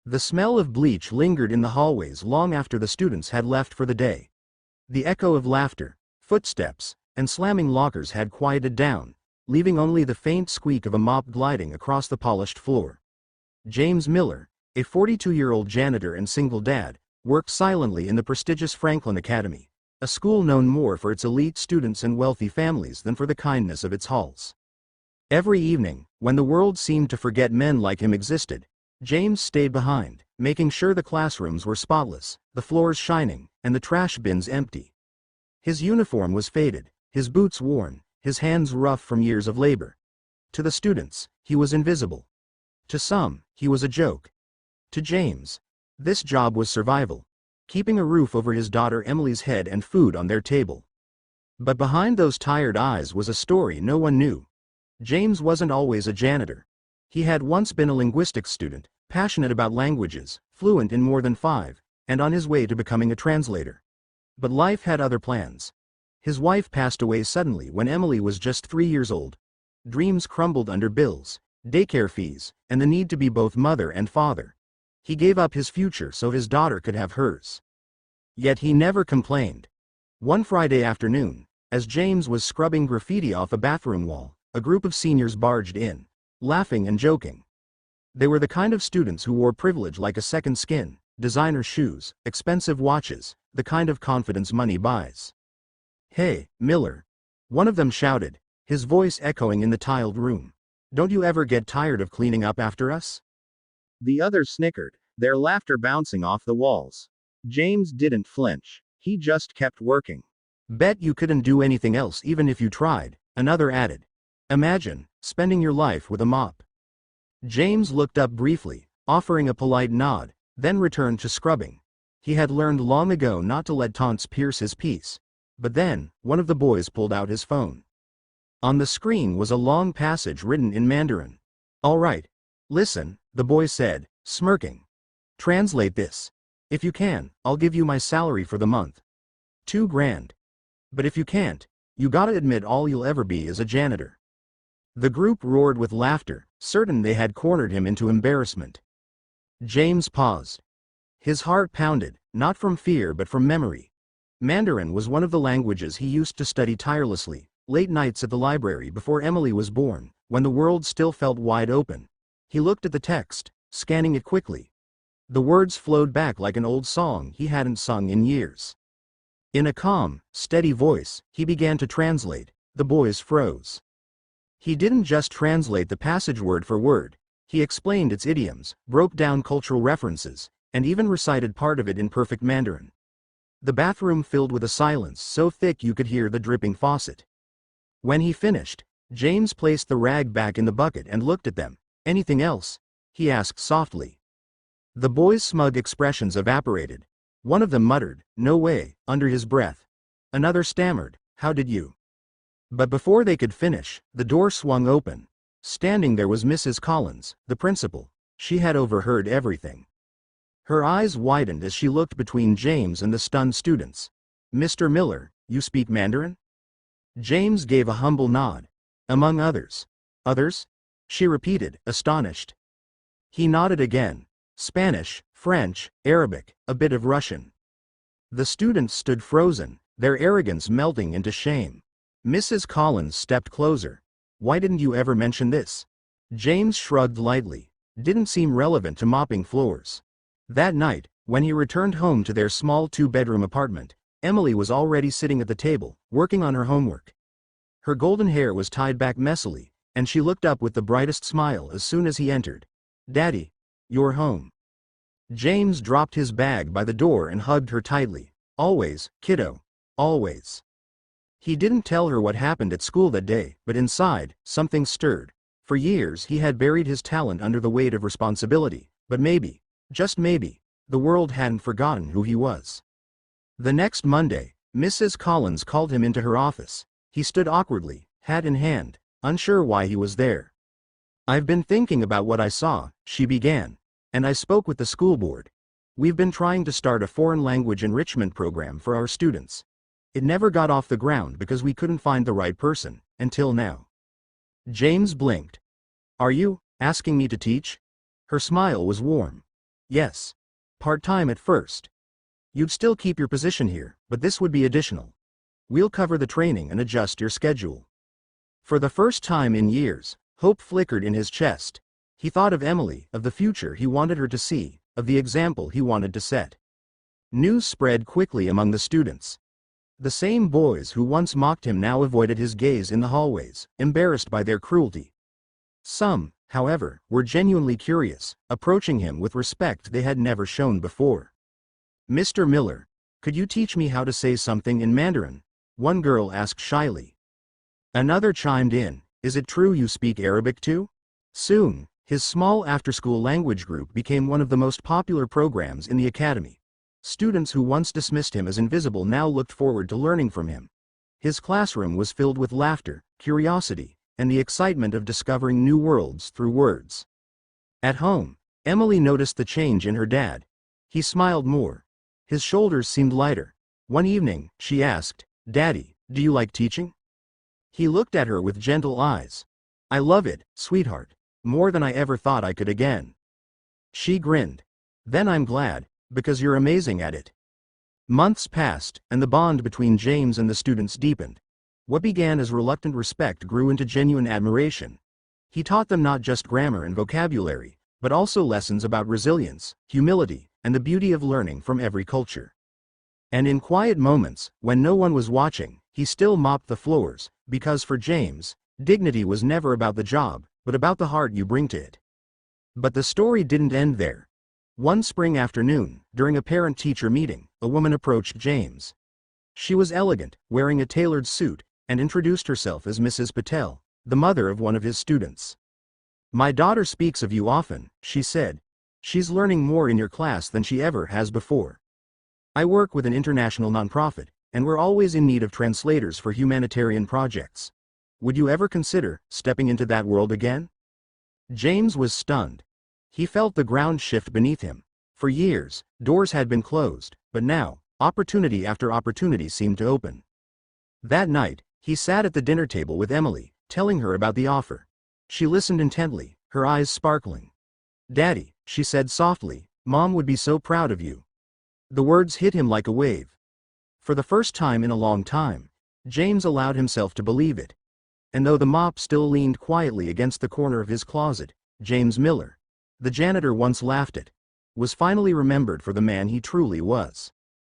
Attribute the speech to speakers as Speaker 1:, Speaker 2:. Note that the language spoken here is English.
Speaker 1: The smell of bleach lingered in the hallways long after the students had left for the day. The echo of laughter, footsteps, and slamming lockers had quieted down, leaving only the faint squeak of a mop gliding across the polished floor. James Miller, a 42-year-old janitor and single dad, worked silently in the prestigious Franklin Academy, a school known more for its elite students and wealthy families than for the kindness of its halls. Every evening, when the world seemed to forget men like him existed, James stayed behind, making sure the classrooms were spotless, the floors shining, and the trash bins empty. His uniform was faded, his boots worn, his hands rough from years of labor. To the students, he was invisible. To some, he was a joke. To James, this job was survival, keeping a roof over his daughter Emily's head and food on their table. But behind those tired eyes was a story no one knew. James wasn't always a janitor. He had once been a linguistics student, passionate about languages, fluent in more than 5, and on his way to becoming a translator. But life had other plans. His wife passed away suddenly when Emily was just 3 years old. Dreams crumbled under bills, daycare fees, and the need to be both mother and father. He gave up his future so his daughter could have hers. Yet he never complained. One Friday afternoon, as James was scrubbing graffiti off a bathroom wall, a group of seniors barged in, laughing and joking. They were the kind of students who wore privilege like a second skin, designer shoes, expensive watches, the kind of confidence money buys. "Hey, Miller," one of them shouted, his voice echoing in the tiled room. "Don't you ever get tired of cleaning up after us?" The others snickered, their laughter bouncing off the walls. James didn't flinch. He just kept working. "Bet you couldn't do anything else even if you tried," another added. "Imagine spending your life with a mop." James looked up briefly, offering a polite nod, then returned to scrubbing. He had learned long ago not to let taunts pierce his peace. But then, one of the boys pulled out his phone. On the screen was a long passage written in Mandarin. "All right. Listen," the boy said, smirking. "Translate this. If you can, I'll give you my salary for the month. 2 grand. But if you can't, you gotta admit all you'll ever be is a janitor." The group roared with laughter, certain they had cornered him into embarrassment. James paused. His heart pounded, not from fear but from memory. Mandarin was one of the languages he used to study tirelessly, late nights at the library before Emily was born, when the world still felt wide open. He looked at the text, scanning it quickly. The words flowed back like an old song he hadn't sung in years. In a calm, steady voice, he began to translate. The boys froze. He didn't just translate the passage word for word. He explained its idioms, broke down cultural references, and even recited part of it in perfect Mandarin. The bathroom filled with a silence so thick you could hear the dripping faucet. When he finished, James placed the rag back in the bucket and looked at them. "Anything else?" he asked softly. The boys' smug expressions evaporated. One of them muttered, "No way," under his breath. Another stammered, "How did you?" But before they could finish, the door swung open. Standing there was Mrs. Collins, the principal. She had overheard everything. Her eyes widened as she looked between James and the stunned students. "Mr. Miller, you speak Mandarin?" James gave a humble nod. "Among others." "Others?" she repeated, astonished. He nodded again. "Spanish, French, Arabic, a bit of Russian." The students stood frozen, their arrogance melting into shame. Mrs. Collins stepped closer. "Why didn't you ever mention this?" James shrugged lightly. Didn't seem relevant to mopping floors. That night, when he returned home to their small 2-bedroom apartment, Emily was already sitting at the table, working on her homework. Her golden hair was tied back messily, and she looked up with the brightest smile as soon as he entered. "Daddy, you're home." James dropped his bag by the door and hugged her tightly. "Always, kiddo, always." He didn't tell her what happened at school that day, but inside, something stirred. For years he had buried his talent under the weight of responsibility, but maybe, just maybe, the world hadn't forgotten who he was. The next Monday, Mrs. Collins called him into her office. He stood awkwardly, hat in hand, unsure why he was there. "I've been thinking about what I saw," she began, "and I spoke with the school board. We've been trying to start a foreign language enrichment program for our students. It never got off the ground because we couldn't find the right person, until now." James blinked. "Are you asking me to teach?" Her smile was warm. Yes. Part-time at first. You'd still keep your position here, but this would be additional. We'll cover the training and adjust your schedule. For the first time in years, hope flickered in his chest. He thought of Emily, of the future he wanted her to see, of the example he wanted to set. News spread quickly among the students. The same boys who once mocked him now avoided his gaze in the hallways, embarrassed by their cruelty. Some, however, were genuinely curious, approaching him with respect they had never shown before. "Mr. Miller, could you teach me how to say something in Mandarin?" one girl asked shyly. Another chimed in, "Is it true you speak Arabic too?" Soon, his small after-school language group became one of the most popular programs in the academy. Students who once dismissed him as invisible now looked forward to learning from him. His classroom was filled with laughter, curiosity, and the excitement of discovering new worlds through words. At home, Emily noticed the change in her dad. He smiled more. His shoulders seemed lighter. One evening, she asked, "Daddy, do you like teaching?" He looked at her with gentle eyes. "I love it, sweetheart. More than I ever thought I could again." She grinned. "Then I'm glad, because you're amazing at it." Months passed, and the bond between James and the students deepened. What began as reluctant respect grew into genuine admiration. He taught them not just grammar and vocabulary, but also lessons about resilience, humility, and the beauty of learning from every culture. And in quiet moments, when no one was watching, he still mopped the floors, because for James, dignity was never about the job, but about the heart you bring to it. But the story didn't end there. One spring afternoon, during a parent-teacher meeting, a woman approached James. She was elegant, wearing a tailored suit, and introduced herself as Mrs. Patel, the mother of one of his students. "My daughter speaks of you often," she said. "She's learning more in your class than she ever has before. I work with an international nonprofit, and we're always in need of translators for humanitarian projects. Would you ever consider stepping into that world again?" James was stunned. He felt the ground shift beneath him. For years, doors had been closed, but now, opportunity after opportunity seemed to open. That night, he sat at the dinner table with Emily, telling her about the offer. She listened intently, her eyes sparkling. "Daddy," she said softly, "Mom would be so proud of you." The words hit him like a wave. For the first time in a long time, James allowed himself to believe it. And though the mop still leaned quietly against the corner of his closet, James Miller, the janitor once laughed at, was finally remembered for the man he truly was.